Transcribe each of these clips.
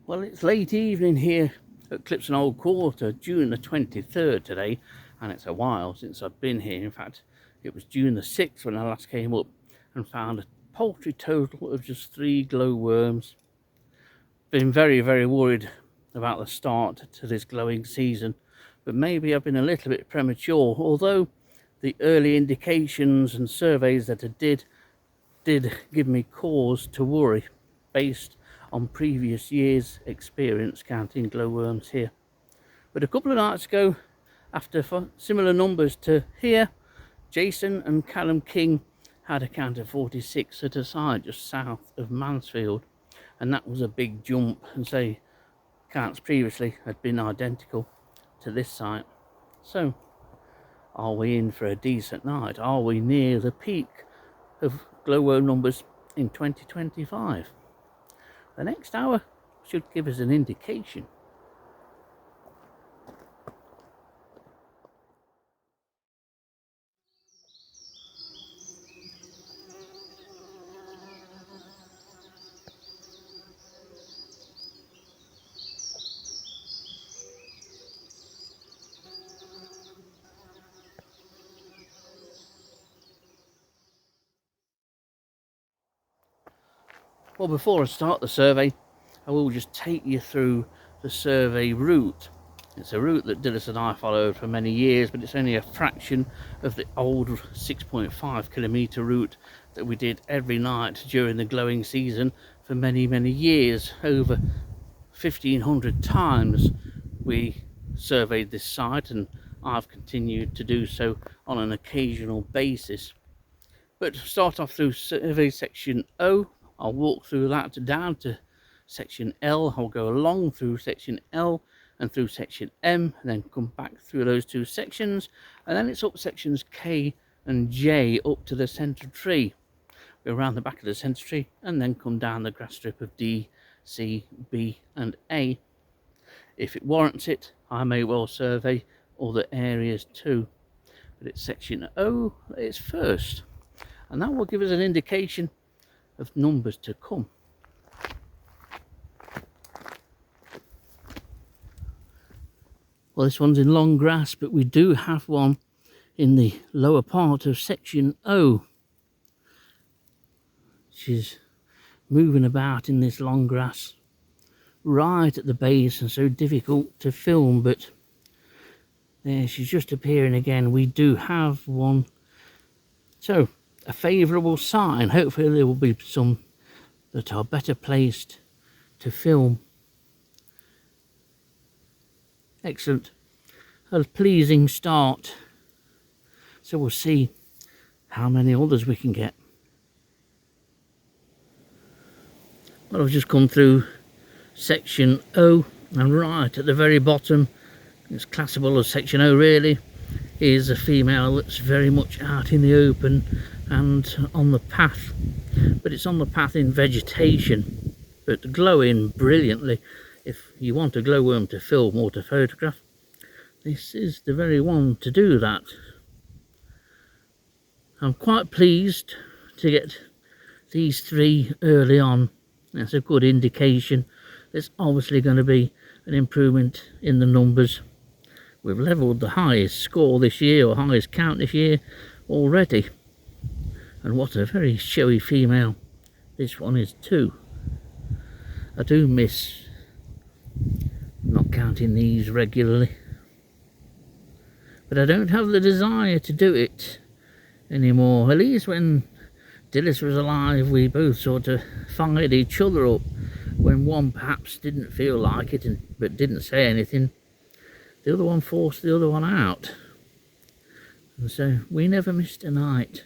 Well, it's late evening here at Clipston Old Quarter, June the 23rd today, and it's a while since I've been here. In fact, it was June the 6th when I last came up and found a paltry total of just 3 glowworms. Been very, very worried about the start to this glowing season, but maybe I've been a little bit premature, although the early indications and surveys that I did give me cause to worry based on previous years' experience counting glowworms here. But a couple of nights ago, after similar numbers to here, Jason and Callum King had a count of 46 at a site just south of Mansfield, and that was a big jump, and say counts previously had been identical to this site. So are we in for a decent night? Are we near the peak of glowworm numbers in 2025? The next hour should give us an indication. Well, before I start the survey, I will just take you through the survey route. It's a route that Dilys and I followed for many years, but it's only a fraction of the old 6.5 kilometre route that we did every night during the glowing season for many, many years. Over 1,500 times we surveyed this site, and I've continued to do so on an occasional basis. But to start off through survey section O, I'll walk through that down to section L. I'll go along through section L and through section M, and then come back through those two sections, and then it's up sections K and J up to the centre tree. Go around the back of the centre tree and then come down the grass strip of D, C, B and A. If it warrants it, I may well survey other areas too, but it's section O that is first, and that will give us an indication of numbers to come. Well, this one's in long grass, but we do have one in the lower part of section O, which is moving about in this long grass right at the base, and so difficult to film, but there she's just appearing again. We do have one, so a favourable sign. Hopefully there will be some that are better placed to film. Excellent. A pleasing start. So we'll see how many others we can get. Well, I've just come through section O, and right at the very bottom, it's classable as section O really, is a female that's very much out in the open and on the path, but it's on the path in vegetation, but glowing brilliantly. If you want a glowworm to film or to photograph, this is the very one to do that. I'm quite pleased to get these 3 early on. That's a good indication. There's obviously going to be an improvement in the numbers. We've levelled the highest score this year, or highest count this year already. And what a very showy female this one is too. I do miss not counting these regularly, but I don't have the desire to do it anymore. At least when Dilys was alive, we both sort of fired each other up when one perhaps didn't feel like it but didn't say anything. The other one forced the other one out, and so we never missed a night.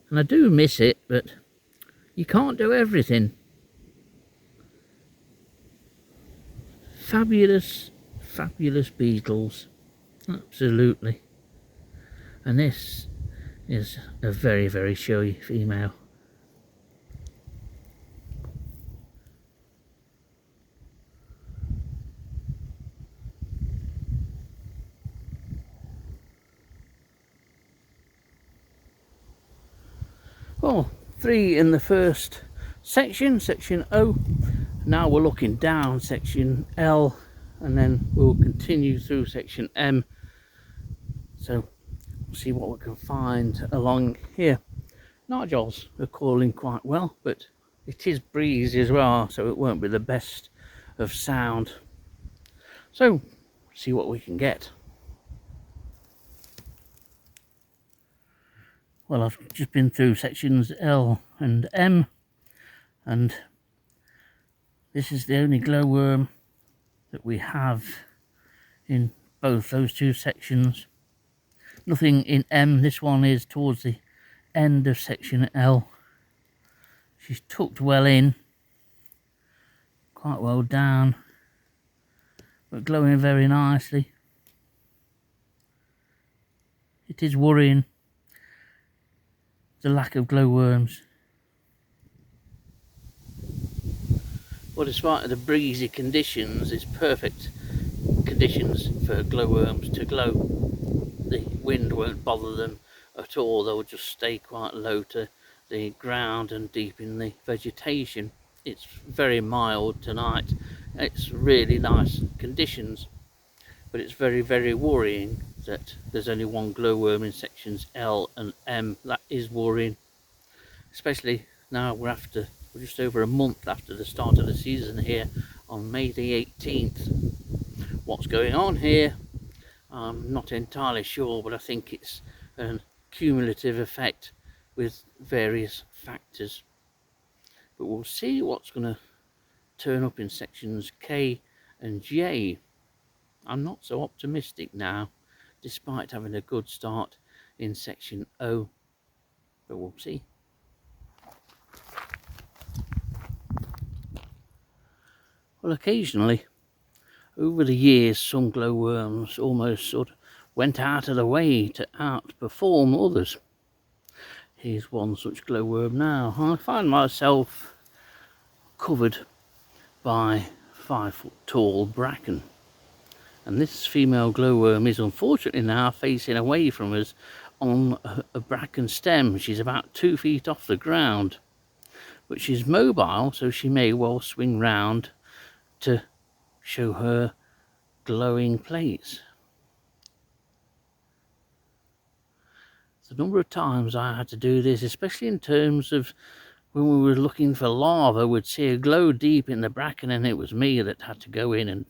And I do miss it, but you can't do everything. Fabulous, fabulous beetles, absolutely. And this is a very, very showy female. Well, 3 in the first section, section O, Now we're looking down section L, and then we'll continue through section M. So we'll see what we can find along here. Nightjars are calling quite well, but it is breezy as well, so it won't be the best of sound. So see what we can get. Well, I've just been through sections L and M, and this is the only glowworm that we have in both those two sections. Nothing in M. This one is towards the end of section L. She's tucked well in, quite well down, but glowing very nicely. It is worrying, the lack of glowworms. But despite the breezy conditions, it's perfect conditions for glowworms to glow. The wind won't bother them at all, they'll just stay quite low to the ground and deep in the vegetation. It's very mild tonight, it's really nice conditions, but it's very, very worrying that there's only one glowworm in sections L and M. That is worrying, especially now we're just over a month after the start of the season here on May the 18th. What's going on here, I'm not entirely sure, but I think it's a cumulative effect with various factors. But we'll see what's going to turn up in sections K and J. I'm not so optimistic now, despite having a good start in section O, but we'll see. Well, occasionally over the years some glowworms almost sort of went out of the way to outperform others. Here's one such glowworm now. I find myself covered by 5 foot tall bracken, and this female glowworm is unfortunately now facing away from us on a bracken stem. She's about 2 feet off the ground, but she's mobile, so she may well swing round to show her glowing plates. The number of times I had to do this, especially in terms of when we were looking for larvae, we'd see a glow deep in the bracken and it was me that had to go in and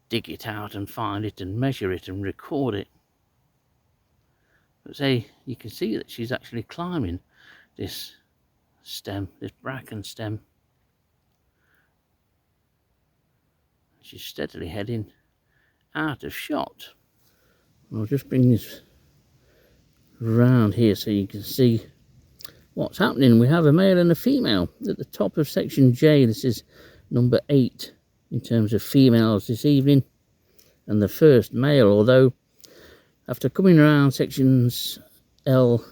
dig it out and find it and measure it and record it. But say, you can see that she's actually climbing this stem, this bracken stem. She's steadily heading out of shot. I'll just bring this around here so you can see what's happening. We have a male and a female at the top of section J. This is number 8 in terms of females this evening, and the first male, although after coming around sections L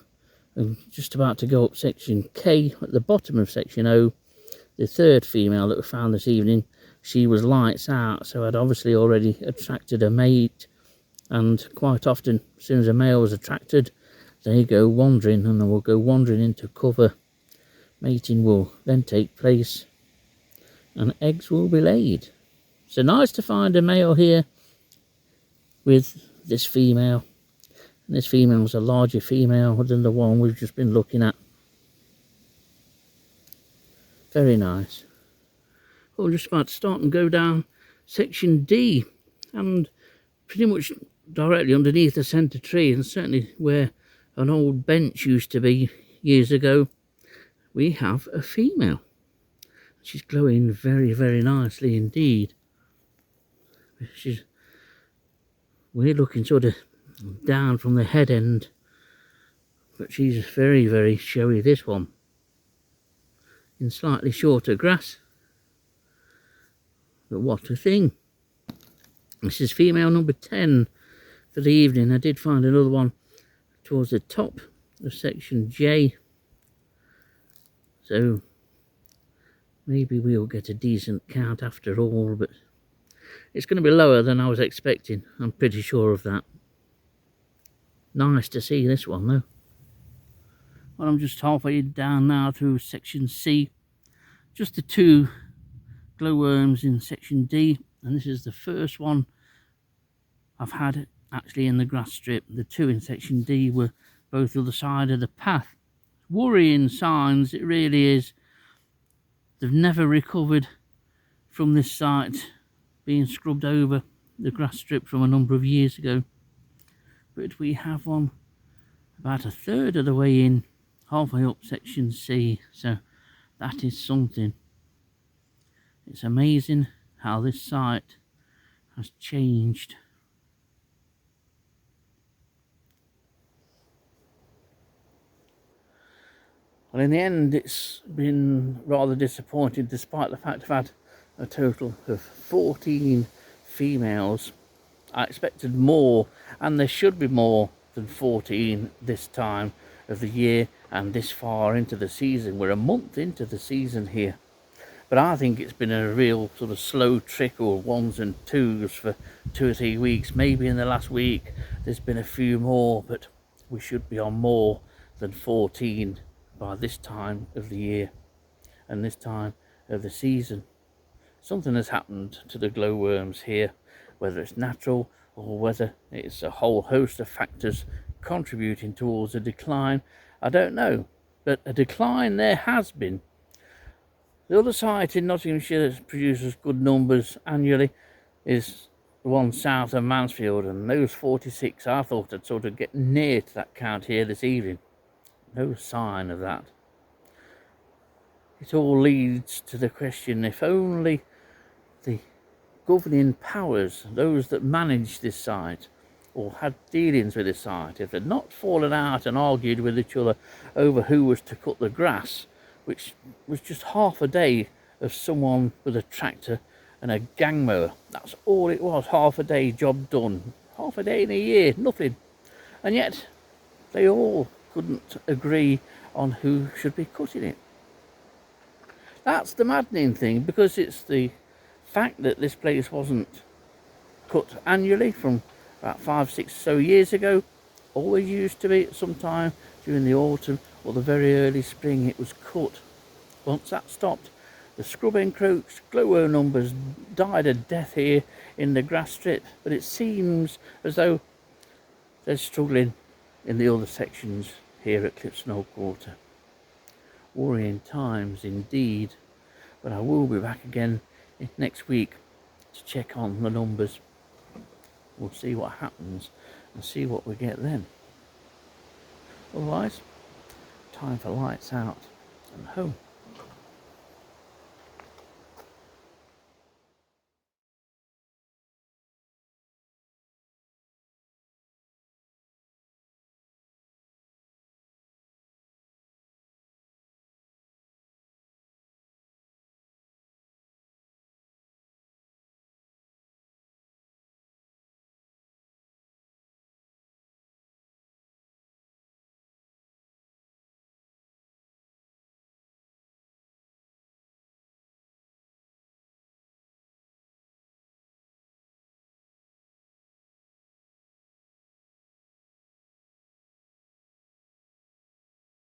and just about to go up section K, at the bottom of section O, the third female that we found this evening, she was lights out, so I'd obviously already attracted a mate, and quite often as soon as a male was attracted, they go wandering, and they will go wandering into cover. Mating will then take place and eggs will be laid. So nice to find a male here with this female, and this female is a larger female than the one we've just been looking at. Very nice. Well, we're just about to start and go down section D, and pretty much directly underneath the centre tree, and certainly where an old bench used to be years ago, we have a female. She's glowing very, very nicely indeed. We're looking sort of down from the head end, but she's very, very showy, this one, in slightly shorter grass. But what a thing. This is female number 10 for the evening. I did find another one towards the top of section J, so maybe we'll get a decent count after all, but it's going to be lower than I was expecting, I'm pretty sure of that. Nice to see this one though. Well, I'm just halfway down now through section C. Just the 2 glowworms in section D, and this is the first one I've had actually in the grass strip. The two in section D were both other side of the path. Worrying signs, it really is. They've never recovered from this site being scrubbed over the grass strip from a number of years ago. But we have one about a third of the way in, halfway up section C, so that is something. It's amazing how this site has changed. Well, in the end, it's been rather disappointing, despite the fact I've had a total of 14 females. I expected more, and there should be more than 14 this time of the year and this far into the season. We're a month into the season here, but I think it's been a real sort of slow trickle, ones and twos for 2 or 3 weeks. Maybe in the last week there's been a few more, but we should be on more than 14 by this time of the year and this time of the season. Something has happened to the glowworms here, whether it's natural or whether it's a whole host of factors contributing towards a decline, I don't know, but a decline there has been. The other site in Nottinghamshire that produces good numbers annually is the one south of Mansfield, and those 46 I thought I'd sort of get near to that count here this evening. No sign of that. It all leads to the question, if only the governing powers, those that manage this site or had dealings with this site, if they'd not fallen out and argued with each other over who was to cut the grass, which was just half a day of someone with a tractor and a gang mower. That's all it was, half a day, job done. Half a day in a year, nothing. And yet they all couldn't agree on who should be cutting it. That's the maddening thing, because it's the fact that this place wasn't cut annually from about 5, 6 so years ago. Always used to be at some time during the autumn or the very early spring it was cut. Once that stopped, the scrub encroached, glowworm numbers died a death here in the grass strip, but it seems as though they're struggling in the other sections here at Clipston Old Quarter. Worrying times indeed, but I will be back again next week to check on the numbers. We'll see what happens and see what we get then. Otherwise, time for lights out and home.